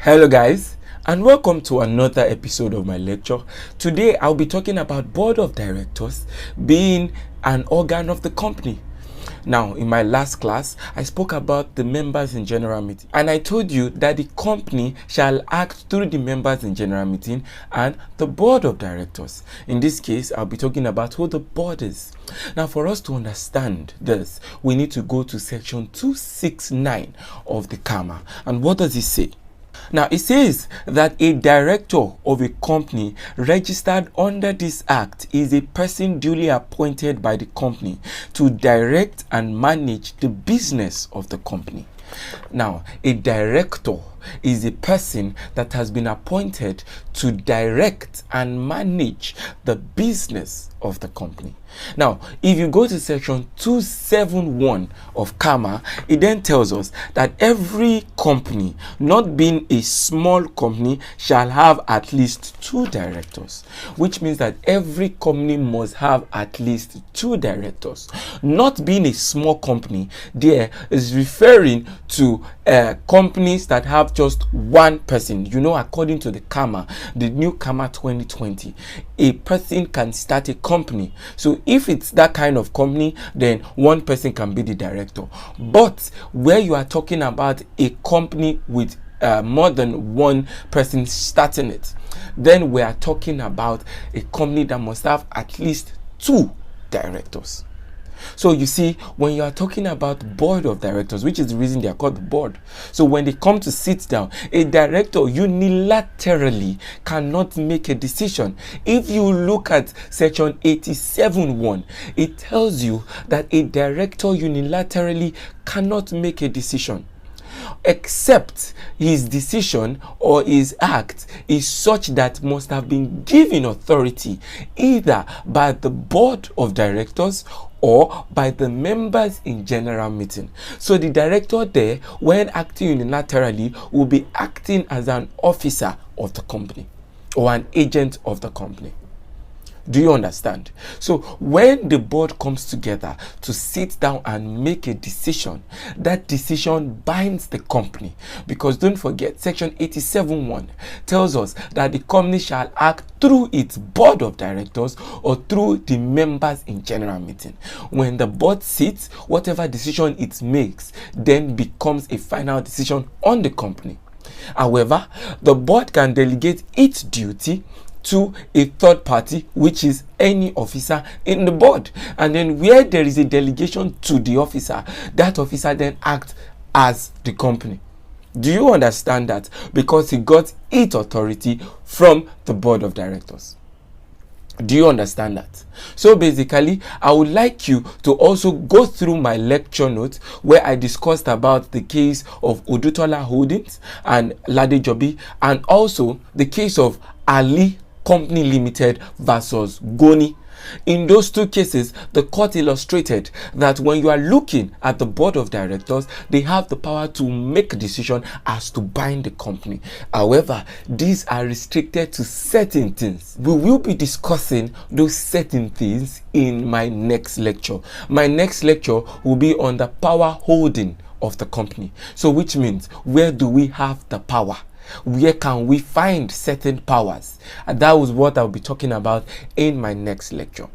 Hello guys, and welcome to another episode of my lecture. Today I'll be talking about board of directors being an organ of the company. Now, in my last class, I spoke about the members in general meeting, and I told you that the company shall act through the members in general meeting and the board of directors. In this case, I'll be talking about who the board is. Now, for us to understand this, we need to go to section 269 of the CAMA. And what does it say? Now, it says that a director of a company registered under this act is a person duly appointed by the company to direct and manage the business of the company. Now, a director is a person that has been appointed to direct and manage the business of the company. Now, if you go to section 271 of CAMA, it then tells us that every company, not being a small company, shall have at least 2 directors, which means that every company must have at least 2 directors. Not being a small company there is referring to companies that have just one person. You know, according to the CAMA, the new CAMA 2020, a person can start a company. So if it's that kind of company, then one person can be the director. But where you are talking about a company with more than one person starting it, then we are talking about a company that must have at least 2 directors. So you see, when you are talking about board of directors, which is the reason they are called the board, so when they come to sit down, a director unilaterally cannot make a decision. If you look at section 87(1), it tells you that a director unilaterally cannot make a decision, except his decision or his act is such that must have been given authority either by the board of directors or by the members in general meeting. So the director there, when acting unilaterally, will be acting as an officer of the company or an agent of the company. Do you understand? So when the board comes together to sit down and make a decision, that decision binds the company. Because don't forget, section 87(1) tells us that the company shall act through its board of directors or through the members in general meeting. When the board sits, whatever decision it makes then becomes a final decision on the company. However, the board can delegate its duty to a third party, which is any officer in the board, and then where there is a delegation to the officer, that officer then acts as the company. Do you understand that? Because he got its authority from the board of directors. Do you understand that? So basically, I would like you to also go through my lecture notes where I discussed about the case of Odutola Holdings and Ladejobi, and also the case of Ali Company Limited versus Goni. In those 2 cases, the court illustrated that when you are looking at the board of directors, they have the power to make a decision as to bind the company. However, these are restricted to certain things. We will be discussing those certain things in my next lecture. My next lecture will be on the power holding of the company. So which means, where do we have the power? Where can we find certain powers? And that was what I'll be talking about in my next lecture.